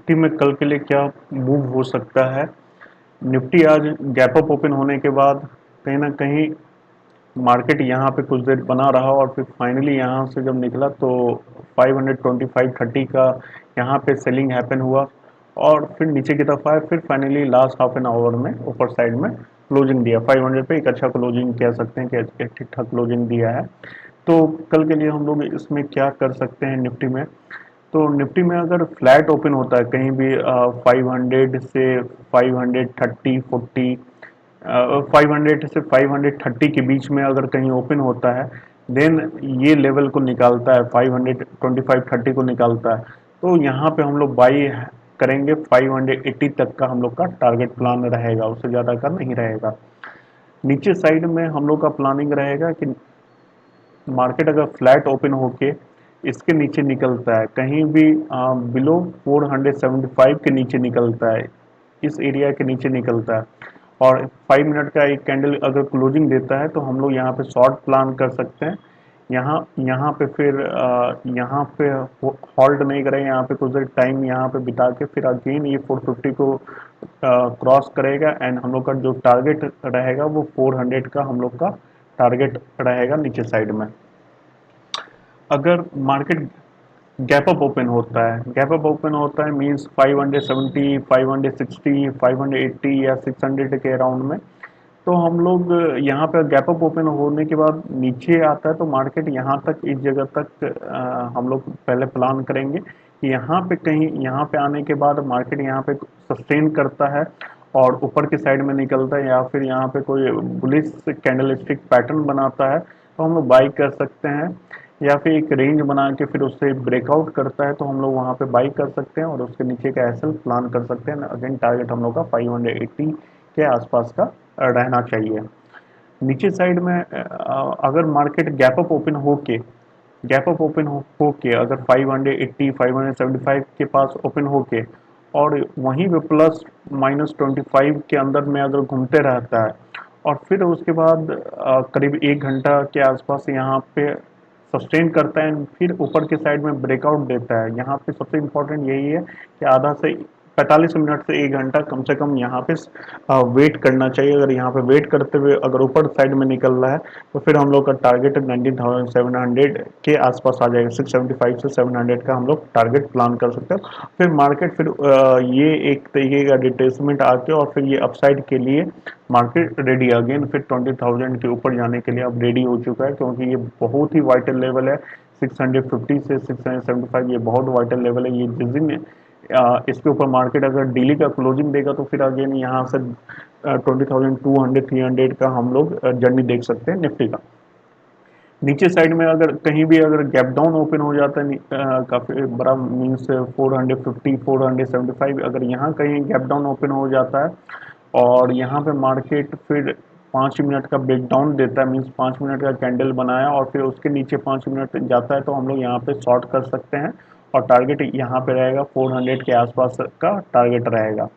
Nifty में कल के लिए क्या मूव हो सकता है। निफ्टी आज गैप अप ओपन होने के बाद कहीं ना कहीं मार्केट यहाँ पे कुछ देर बना रहा और फिर फाइनली यहाँ से जब निकला तो 525-30 का यहाँ पे सेलिंग हैपन हुआ और फिर नीचे की तरफ आया, फिर finally last half an hour में ऊपर साइड में क्लोजिंग दिया 500 पे। एक अच्छा क्लोजिंग कह सकते हैं कि ठीक ठाक क्लोजिंग दिया है। तो कल के लिए हम लोग इसमें क्या कर सकते हैं निफ्टी में। तो निफ्टी में अगर फ्लैट ओपन होता है कहीं भी 500 से 530-40, 500 से 530 के बीच में अगर कहीं ओपन होता है, देन ये लेवल को निकालता है, 525-30 को निकालता है। तो यहाँ पे हम लोग बाई करेंगे। 580 तक का हम लोग का टारगेट प्लान रहेगा, उससे ज़्यादा का नहीं रहेगा। नीचे साइड में हम लोग का प्लानिंग रहेगा कि मार्केट अगर फ्लैट ओपन होके इसके नीचे निकलता है, कहीं भी बिलो 475 के नीचे निकलता है, इस एरिया के नीचे निकलता है और 5 मिनट का एक कैंडल अगर क्लोजिंग देता है तो हम लोग यहाँ पे शॉर्ट प्लान कर सकते हैं। यहाँ यहाँ पे फिर यहाँ पे हॉल्ट नहीं करेंगे, यहाँ पे कुछ देर टाइम यहाँ पे बिता के फिर अगेन ये 450 को क्रॉस करेगा एंड हम लोग का जो टारगेट रहेगा वो 400 का हम लोग का टारगेट रहेगा नीचे साइड में। अगर मार्केट गैप अप ओपन होता है, गैप अप ओपन होता है मींस 570, 560, 580 या 600 के अराउंड में, तो हम लोग यहाँ पे गैप अप ओपन होने के बाद नीचे आता है तो मार्केट यहाँ तक, इस जगह तक हम लोग पहले प्लान करेंगे कि यहाँ पे कहीं, यहाँ पे आने के बाद मार्केट यहाँ पे सस्टेन करता है और ऊपर की साइड में निकलता है या फिर यहाँ पे कोई बुलिश कैंडल स्टिक पैटर्न बनाता है तो हम लोग बाई कर सकते हैं, या फिर एक रेंज बना के फिर उससे ब्रेकआउट करता है तो हम लोग वहाँ पे बाई कर सकते हैं और उसके नीचे का एसएल प्लान कर सकते हैं। अगेन टारगेट हम लोग का 580 के आसपास का रहना चाहिए। नीचे साइड में अगर मार्केट गैप अप ओपन होके, गैप अप ओपन होके अगर 580 575 के पास ओपन होके और वहीं पे प्लस माइनस 25 के अंदर में अगर घूमते रहता है और फिर उसके बाद करीब 1 घंटा के आसपास यहाँ पे सस्टेन करता है, फिर ऊपर के साइड में ब्रेकआउट देता है। यहाँ पे सबसे इम्पोर्टेंट यही है कि आधा से 45 मिनट से 1 घंटा कम से कम यहाँ पे वेट करना चाहिए। अगर यहाँ पे वेट करते हुए अगर ऊपर साइड में निकल रहा है तो फिर हम लोग का टारगेट 19,700 के आसपास आ जाएगा। 675 से 700 का हम लोग टारगेट प्लान कर सकते हैं। फिर मार्केट फिर ये एक तरीके का डिटेचमेंट आके और फिर ये अपसाइड के लिए मार्केट रेडी अगेन फिर 20,000 के ऊपर जाने के लिए अब रेडी हो चुका है, क्योंकि ये बहुत ही वाइटल लेवल है। 650 से 675 ये बहुत वाइटल लेवल है। ये जिस दिन इसके ऊपर मार्केट अगर डेली का क्लोजिंग देगा तो फिर अगेन यहाँ से 20,200 300 का हम लोग जर्नी देख सकते हैं निफ्टी का। नीचे साइड में अगर कहीं भी अगर गैप डाउन ओपन हो जाता है काफ़ी बड़ा मीन्स 450 475, अगर यहाँ कहीं गैप डाउन ओपन हो जाता है और यहाँ पे मार्केट फिर 5 मिनट का ब्रेक डाउन देता है, मीन्स 5 मिनट का कैंडल बनाया और फिर उसके नीचे 5 मिनट जाता है तो हम लोग यहाँ पे शॉर्ट कर सकते हैं और टारगेट यहाँ पे रहेगा 400 के आसपास का टारगेट रहेगा।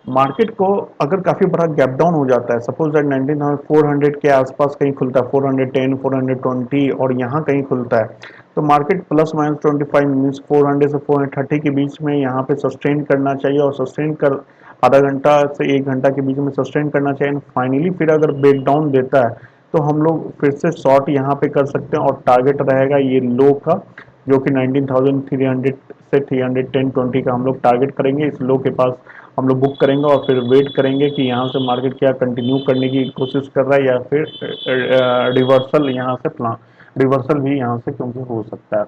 मार्केट को अगर काफ़ी बड़ा गैप डाउन हो जाता है, सपोज दैट 19,400 के आसपास कहीं खुलता है, 410 420 और यहाँ कहीं खुलता है, तो मार्केट प्लस माइनस 25 मीन्स 400 से 430 के बीच में यहाँ पे सस्टेन करना चाहिए और सस्टेन कर आधा घंटा से 1 घंटा के बीच में सस्टेन करना चाहिए। फाइनली फिर अगर ब्रेक डाउन देता है तो हम लोग फिर से शॉर्ट यहाँ पे कर सकते हैं और टारगेट रहेगा ये लो का, जो कि 19,300 से 310 20 का हम लोग टारगेट करेंगे। इस लो के पास हम लोग बुक करेंगे और फिर वेट करेंगे कि यहाँ से मार्केट क्या कंटिन्यू करने की कोशिश कर रहा है या फिर रिवर्सल यहाँ से प्लान, रिवर्सल भी यहाँ से क्योंकि हो सकता है।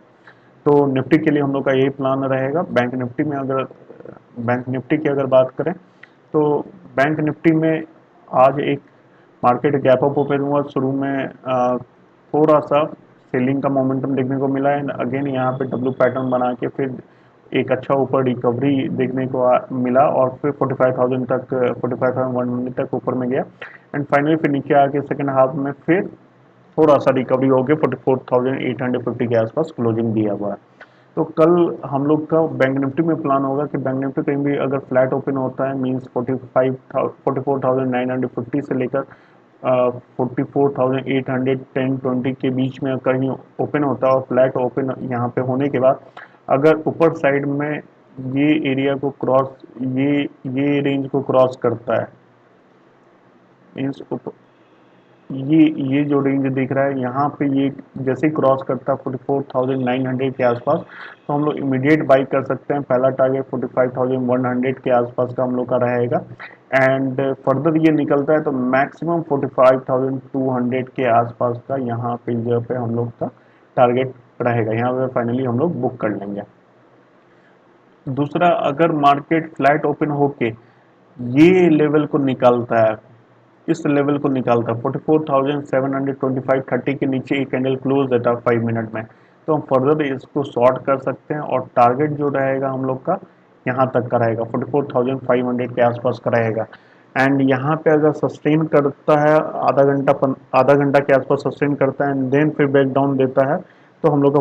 तो निफ्टी के लिए हम लोग का यही प्लान रहेगा। बैंक निफ्टी में अगर, बैंक निफ्टी की अगर बात करें तो बैंक निफ्टी में आज एक मार्केट गैप अप ओपन हुआ, शुरू में थोड़ा सा सेलिंग का मोमेंटम देखने को मिला है। अगेन यहाँ पे डब्ल्यू पैटर्न बना के फिर एक अच्छा ऊपर रिकवरी देखने को मिला और फिर 45,000 तक, 45,100 तक ऊपर में गया एंड फाइनली फिर नीचे आके सेकंड हाफ में फिर थोड़ा सा रिकवरी हो गया, 44,850 के आसपास क्लोजिंग दिया हुआ है। तो कल हम लोग का बैंक निफ्टी में प्लान होगा कि बैंक निफ्टी कहीं भी अगर फ्लैट ओपन होता है मीन्स 44,950 से लेकर 44,800 10-20 के बीच में, कहीं ओपन होता है और फ्लैट ओपन यहाँ पे होने के बाद अगर ऊपर साइड में ये एरिया को क्रॉस, ये ये रेंज को क्रॉस करता है, मीन्स ये जो रेंज दिख रहा है यहाँ पे, ये जैसे ही क्रॉस करता है 44,900 के आसपास, तो हम लोग इमीडिएट बाई कर सकते हैं। पहला टारगेट 45,100 के आसपास का हम लोग का रहेगा, एंड फर्दर ये निकलता है तो मैक्सिमम 45,200 के आसपास का यहाँ पे जो पे हम लोग का टारगेट रहेगा। यहाँ पे फाइनली हम लोग बुक कर लेंगे। दूसरा, अगर मार्केट फ्लैट ओपन होके ये लेवल को निकालता है, इस लेवल को निकालता है 44,725.30 के नीचे एक कैंडल क्लोज देता है 5 मिनट में, तो हम फर्दर इसको शॉर्ट कर सकते हैं, और टारगेट जो रहेगा हम लोग का यहाँ तक का रहेगा, 44,500 के आसपास का रहेगा। एंड यहाँ पे अगर सस्टेन करता है आधा घंटा के आसपास सस्टेन करता है एंड देन फिर बैक डाउन देता है, तो हम लोग का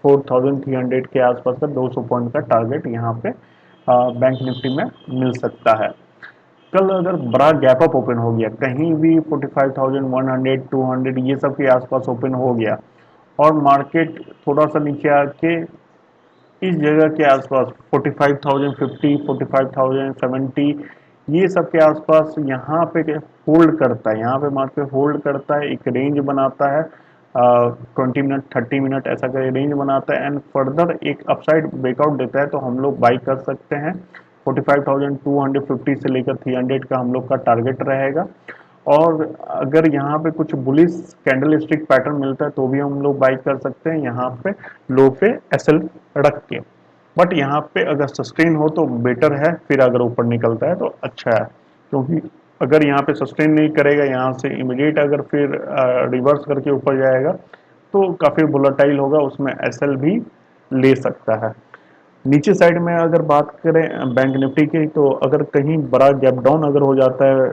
44,300 के आसपास का 200 पॉइंट का टारगेट यहाँ पे बैंक निफ्टी में मिल सकता है। कल अगर बड़ा गैप अप ओपन हो गया कहीं भी 45,100 200 ये सब के आसपास ओपन हो गया, और मार्केट थोड़ा सा नीचे आके इस जगह के आसपास 45,050 45,070 ये सब के आसपास यहाँ पे होल्ड करता है, यहाँ पे मार्केट होल्ड करता है, एक रेंज बनाता है 20 मिनट 30 मिनट ऐसा का रेंज बनाता है, एंड फर्दर एक अपसाइड ब्रेकआउट देता है, तो हम लोग बाई कर सकते हैं। 45,250 से लेकर 300 का हम लोग का टारगेट रहेगा। और अगर यहाँ पे कुछ बुलिश कैंडल स्टिक पैटर्न मिलता है तो भी हम लोग बाई कर सकते हैं यहाँ पे लो पे एसएल रख के। बट यहाँ पे अगर सस्टेन हो तो बेटर है, फिर अगर ऊपर निकलता है तो अच्छा है, क्योंकि अगर यहाँ पे सस्टेन नहीं करेगा, यहाँ से इमीडिएट अगर फिर रिवर्स करके ऊपर जाएगा तो काफ़ी वोलेटाइल होगा, उसमें एसएल भी ले सकता है। नीचे साइड में अगर बात करें बैंक निफ्टी की, तो अगर कहीं बड़ा गैप डाउन अगर हो जाता है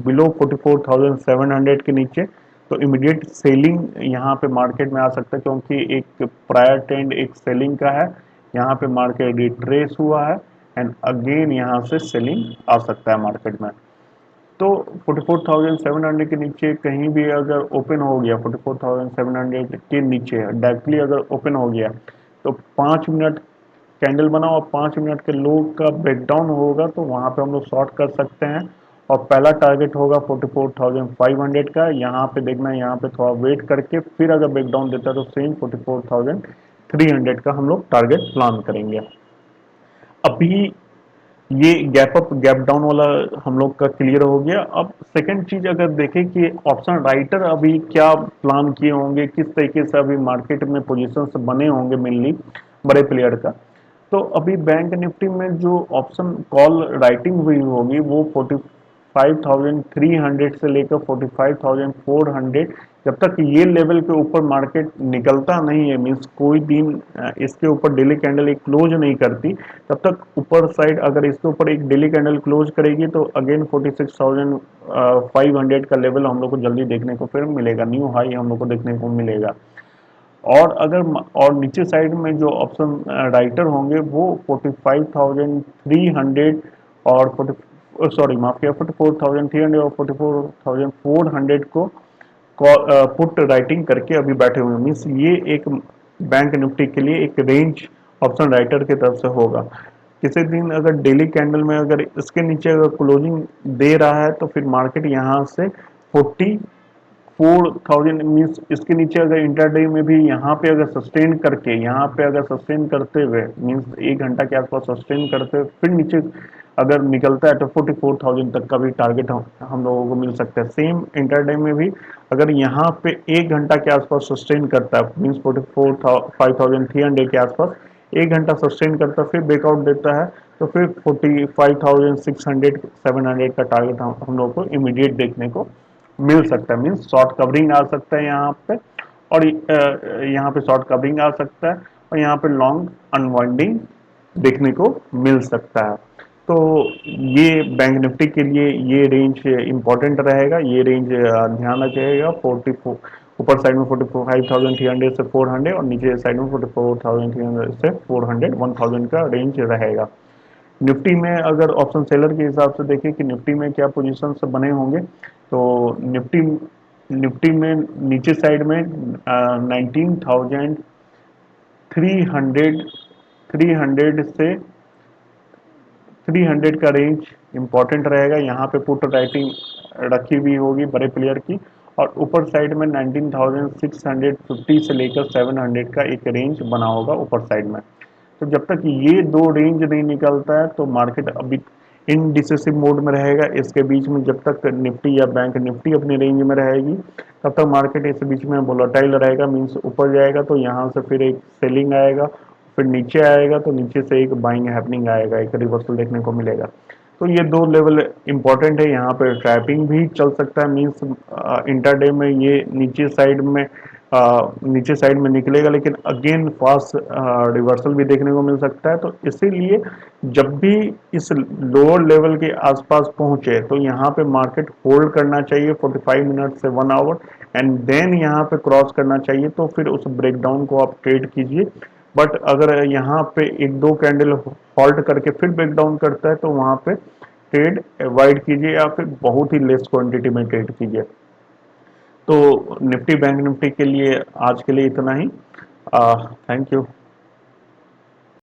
बिलो 44,700 के नीचे, तो इमीडिएट सेलिंग यहाँ पे मार्केट में आ सकता है, क्योंकि एक प्रायर ट्रेंड एक सेलिंग का है, यहाँ पे मार्केट रिट्रेस हुआ है, एंड अगेन यहाँ से सेलिंग आ सकता है मार्केट में। तो 44,700 के नीचे कहीं भी अगर ओपन हो गया, 44,700 के नीचे डायरेक्टली अगर ओपन हो गया, तो 5 मिनट कैंडल बनाओ और 5 मिनट के लो का ब्रेकडाउन होगा, तो वहां पे हम लोग शॉर्ट कर सकते हैं। और पहला टारगेट होगा 44,500 का, यहाँ पे देखना है, यहाँ पे थोड़ा वेट करके फिर अगर ब्रेकडाउन देता है तो सेम 44,300 का हम लोग टारगेट प्लान करेंगे। अभी ये गैप अप गैप डाउन वाला हम लोग का क्लियर हो गया। अब सेकंड चीज अगर देखें कि ऑप्शन राइटर अभी क्या प्लान किए होंगे, किस तरीके से अभी मार्केट में पोजीशंस बने होंगे मेनली बड़े प्लेयर का, तो अभी बैंक निफ्टी में जो ऑप्शन कॉल राइटिंग हुई होगी वो 45,300 से लेकर 45,400, जब तक ये लेवल के ऊपर मार्केट निकलता नहीं है, मीन्स कोई दिन इसके ऊपर डेली कैंडल एक क्लोज नहीं करती, तब तक ऊपर साइड अगर इसके ऊपर एक डेली कैंडल क्लोज करेगी तो अगेन 46,500 का लेवल हम लोग को जल्दी देखने को फिर मिलेगा, न्यू हाई हम लोग को देखने को मिलेगा। और अगर और नीचे साइड में जो ऑप्शन राइटर होंगे वो 45,300 और 40 सॉरी माफ किया 44,300 और 44,400 को पुट राइटिंग करके अभी बैठे हुए हैं, मीन्स ये एक बैंक निफ्टी के लिए एक रेंज ऑप्शन राइटर की तरफ से होगा। किसी दिन अगर डेली कैंडल में अगर इसके नीचे अगर क्लोजिंग दे रहा है तो फिर मार्केट यहाँ से 44,000 मीन्स इसके नीचे अगर इंटरडे में भी यहाँ पे अगर सस्टेन करके, यहाँ पे अगर सस्टेन करते हुए मीन्स 1 घंटा के आसपास सस्टेन करते हुए फिर नीचे अगर निकलता है तो 44,000 तक का भी टारगेट हम लोगों को मिल सकता है। सेम इंटरडे में भी अगर यहाँ पे 1 घंटा के आसपास सस्टेन करता है मीन्स 45,300 के आसपास 1 घंटा सस्टेन करता है फिर ब्रेकआउट देता है, तो फिर 45,600 700 का टारगेट हम लोग को इमीडिएट देखने को मिल सकता है, मीन्स शॉर्ट कवरिंग आ सकता है यहाँ पे, और यहाँ पे शॉर्ट कवरिंग आ सकता है, और यहाँ पे लॉन्ग अनवाइंडिंग देखने को मिल सकता है। तो ये बैंक निफ्टी के लिए ये रेंज इंपॉर्टेंट रहेगा, ये रेंज ध्यान रखिएगा। 44 ऊपर साइड में 45,300 से 400 और नीचे साइड में 44,300 से 400 1000 का रेंज रहेगा। निफ्टी में अगर ऑप्शन सेलर के हिसाब से देखें कि निफ्टी में क्या पोजीशन बने होंगे, तो निफ्टी निफ्टी में नीचे साइड में 19,300 300 से 300 का रेंज इंपॉर्टेंट रहेगा। यहाँ पे पुट राइटिंग रखी हुई होगी बड़े प्लेयर की, और ऊपर साइड में 19,650 से लेकर 700 का एक रेंज बना होगा ऊपर साइड में। तो जब तक ये दो रेंज नहीं निकलता है तो मार्केट अभी इनडिसिसिव मोड में रहेगा। इसके बीच में जब तक निफ्टी या बैंक निफ्टी अपनी रेंज में रहेगी तब तक मार्केट इस बीच में वोलेटाइल रहेगा, मीन्स ऊपर जाएगा तो यहाँ से फिर एक सेलिंग आएगा, फिर नीचे आएगा तो नीचे से एक बाइंग हैपनिंग आएगा, एक रिवर्सल देखने को मिलेगा। तो ये दो लेवल इंपॉर्टेंट है। यहाँ पे ट्रैपिंग भी चल सकता है, मीन्स इंटरडे में ये नीचे साइड में निकलेगा, लेकिन अगेन फास्ट रिवर्सल भी देखने को मिल सकता है। तो इसीलिए जब भी इस लोअर लेवल के आसपास पहुंचे तो यहाँ पे मार्केट होल्ड करना चाहिए 45 मिनट से 1 आवर, एंड देन यहाँ पे क्रॉस करना चाहिए तो फिर उस ब्रेकडाउन को आप ट्रेड कीजिए। बट अगर यहाँ पे एक दो कैंडल हॉल्ट करके फिर ब्रेकडाउन करता है तो वहाँ पे ट्रेड अवॉइड कीजिए या फिर बहुत ही लेस क्वांटिटी में ट्रेड कीजिए। तो निफ्टी बैंक निफ्टी के लिए आज के लिए इतना ही। Thank you.